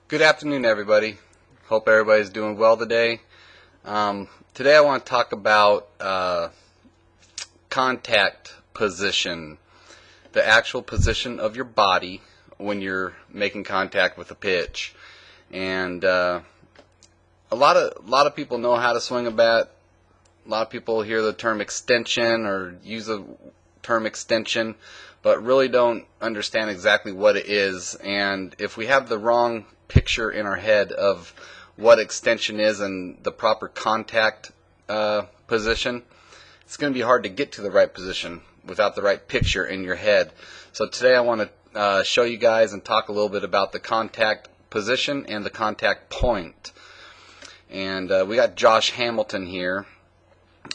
Good afternoon, everybody. Hope everybody's doing well today. Today I want to talk about contact position, the actual position of your body when you're making contact with a pitch. And a lot of people know how to swing a bat. A lot of people hear the term extension or use the term extension, but really don't understand exactly what it is. And if we have the wrong picture in our head of what extension is and the proper contact position, it's going to be hard to get to the right position without the right picture in your head. So today I want to show you guys and talk a little bit about the contact position and the contact point. And we got Josh Hamilton here,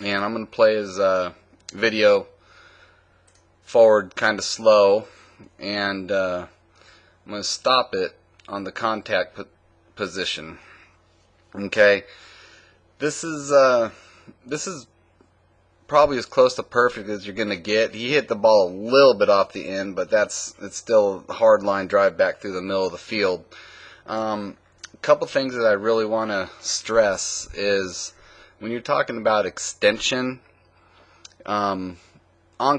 and I'm going to play his video forward kind of slow, and I'm going to stop it on the contact position. Okay, this is probably as close to perfect as you're going to get. He hit the ball a little bit off the end, but it's still a hard line drive back through the middle of the field. A couple things that I really want to stress is when you're talking about extension, on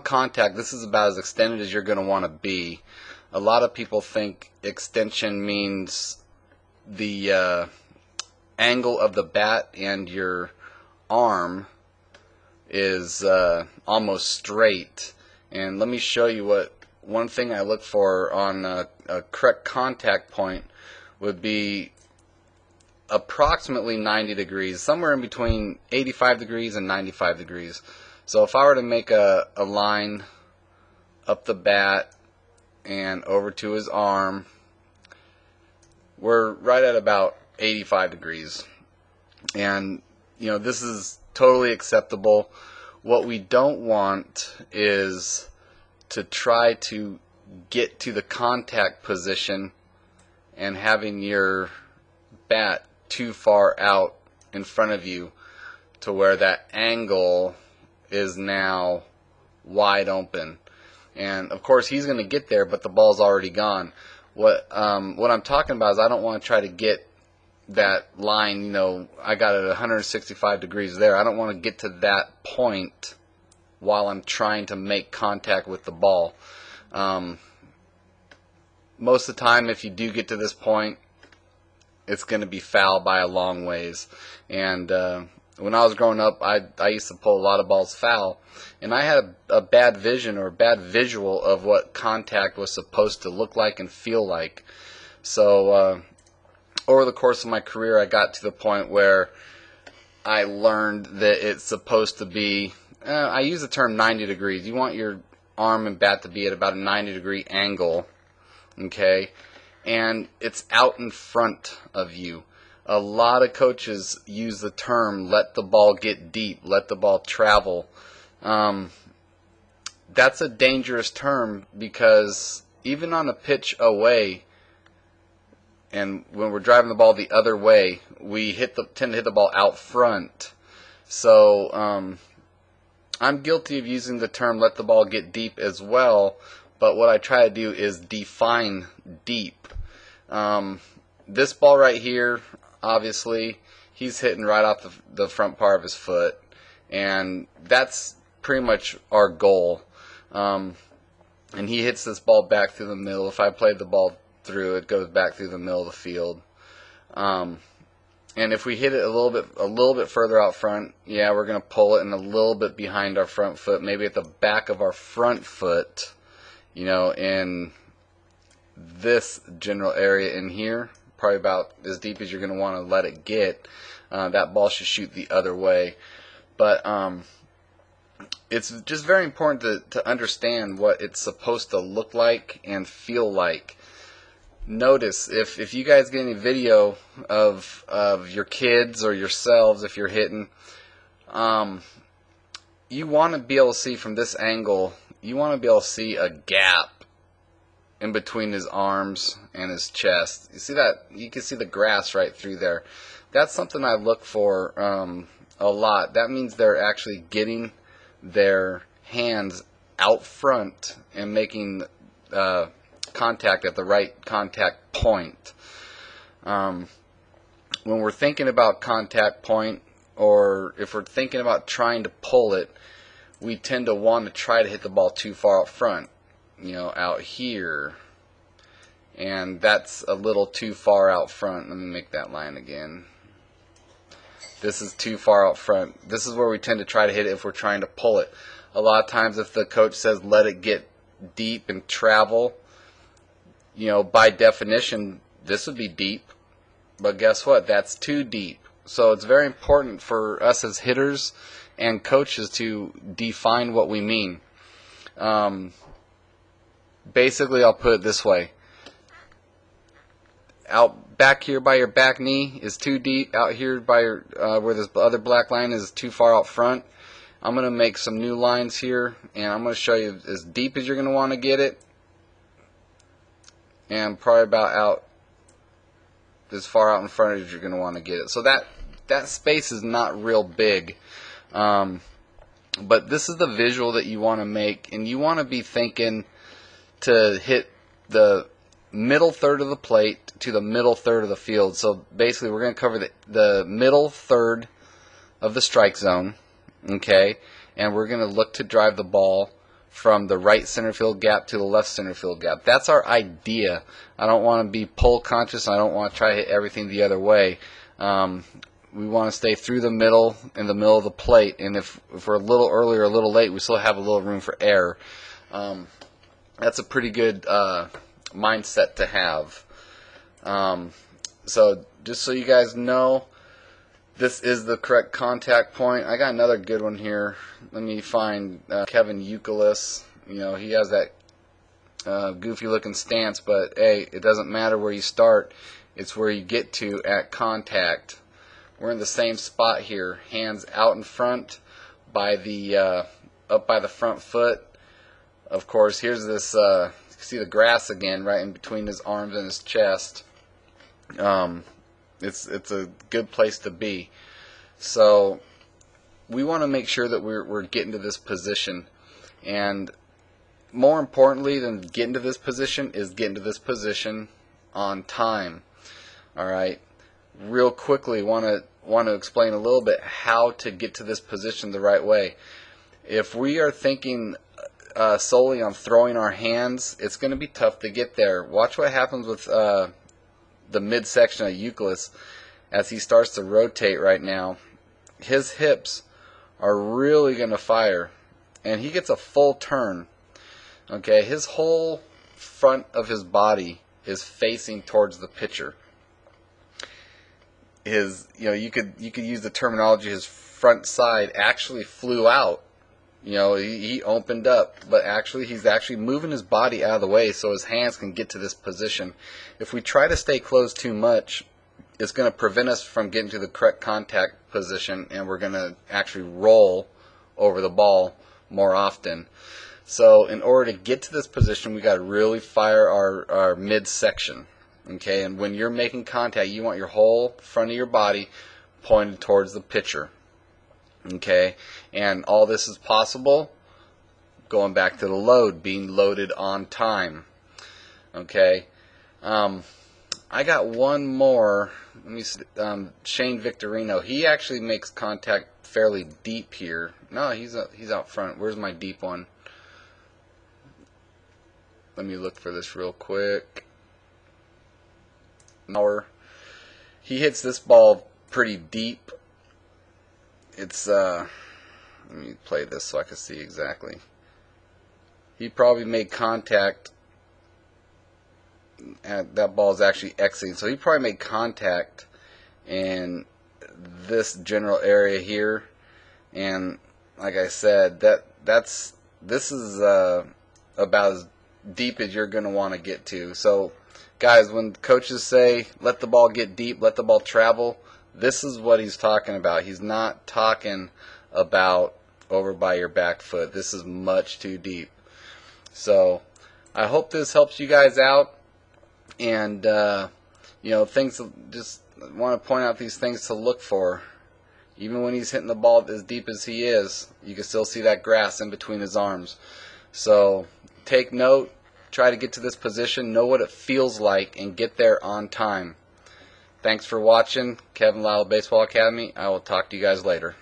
contact, this is about as extended as you're going to want to be. A lot of people think extension means the angle of the bat and your arm is almost straight. And let me show you one thing I look for on a correct contact point would be approximately 90 degrees, somewhere in between 85 degrees and 95 degrees. So if I were to make a line up the bat and over to his arm, we're right at about 85 degrees. And this is totally acceptable. What we don't want is to try to get to the contact position and having your bat too far out in front of you to where that angle is now wide open. And of course he's going to get there, but the ball's already gone. What I'm talking about is I don't want to try to get that line, I got it at 165 degrees there. I don't want to get to that point while I'm trying to make contact with the ball. Most of the time, if you do get to this point, it's going to be foul by a long ways. And when I was growing up, I used to pull a lot of balls foul, and I had a bad vision or a bad visual of what contact was supposed to look like and feel like. So over the course of my career, I got to the point where I learned that it's supposed to be, I use the term 90 degrees. You want your arm and bat to be at about a 90-degree angle, okay? And it's out in front of you. A lot of coaches use the term let the ball get deep, let the ball travel. That's a dangerous term because even on a pitch away, and when we're driving the ball the other way, we tend to hit the ball out front. So I'm guilty of using the term let the ball get deep as well, but what I try to do is define deep. This ball right here, obviously, he's hitting right off the front part of his foot, and that's pretty much our goal. And he hits this ball back through the middle. If I played the ball through, it goes back through the middle of the field. And if we hit it a little bit further out front, yeah, we're going to pull it in a little bit behind our front foot, maybe at the back of our front foot, in this general area in here, probably about as deep as you're going to want to let it get. That ball should shoot the other way. But it's just very important to understand what it's supposed to look like and feel like. Notice if you guys get any video of your kids or yourselves, if you're hitting, you want to be able to see from this angle, you want to be able to see a gap in between his arms and his chest. You see that? You can see the grass right through there. That's something I look for a lot. That means they're actually getting their hands out front and making contact at the right contact point. When we're thinking about contact point, or if we're thinking about trying to pull it, we tend to want to try to hit the ball too far out front, out here, and that's a little too far out front. Let me make that line again. This is too far out front. This is where we tend to try to hit it if we're trying to pull it. A lot of times if the coach says let it get deep and travel, by definition this would be deep, but guess what? That's too deep. So it's very important for us as hitters and coaches to define what we mean. Basically, I'll put it this way. Out back here by your back knee is too deep. Out here by your, where this other black line is too far out front. I'm going to make some new lines here, and I'm going to show you as deep as you're going to want to get it, and probably about out as far out in front as you're going to want to get it. So that space is not real big, but this is the visual that you want to make, and you want to be thinking to hit the middle third of the plate to the middle third of the field. So basically we're going to cover the middle third of the strike zone, okay, and we're going to look to drive the ball from the right center field gap to the left center field gap. That's our idea. I don't want to be pull conscious. I don't want to try to hit everything the other way. We want to stay through the middle, in the middle of the plate, and if we're a little early or a little late, we still have a little room for error. That's a pretty good mindset to have. So just so you guys know, this is the correct contact point. I got another good one here. Let me find Kevin Youkilis. He has that goofy looking stance, but hey, it doesn't matter where you start. It's where you get to at contact. We're in the same spot here. Hands out in front by the up by the front foot. Of course, here's this. You see the grass again, right in between his arms and his chest. It's a good place to be. So we want to make sure that we're getting to this position, and more importantly than getting to this position is getting to this position on time. All right. Real quickly, want to explain a little bit how to get to this position the right way. If we are thinking solely on throwing our hands, it's going to be tough to get there. Watch what happens with the midsection of Youkilis as he starts to rotate right now. His hips are really going to fire, and he gets a full turn. Okay, his whole front of his body is facing towards the pitcher. You could use the terminology, his front side actually flew out. He opened up, but actually he's actually moving his body out of the way so his hands can get to this position. If we try to stay closed too much, it's going to prevent us from getting to the correct contact position, and we're going to actually roll over the ball more often. So in order to get to this position, we got to really fire our midsection. Okay, and when you're making contact, you want your whole front of your body pointed towards the pitcher. Okay, and all this is possible going back to the load, being loaded on time. Okay, I got one more. Let me see, Shane Victorino. He actually makes contact fairly deep here. No, he's out front. Where's my deep one? Let me look for this real quick. He hits this ball pretty deep. It's let me play this so I can see exactly. He probably made contact, and that ball is actually exiting, so he probably made contact in this general area here. And like I said, this is about as deep as you're going to want to get to. So guys, when coaches say let the ball get deep, let the ball travel, this is what he's talking about. He's not talking about over by your back foot. This is much too deep. So I hope this helps you guys out. And things, just want to point out these things to look for. Even when he's hitting the ball as deep as he is, you can still see that grass in between his arms. So take note, try to get to this position, know what it feels like, and get there on time. Thanks for watching. Kevin Lidle Baseball Academy. I will talk to you guys later.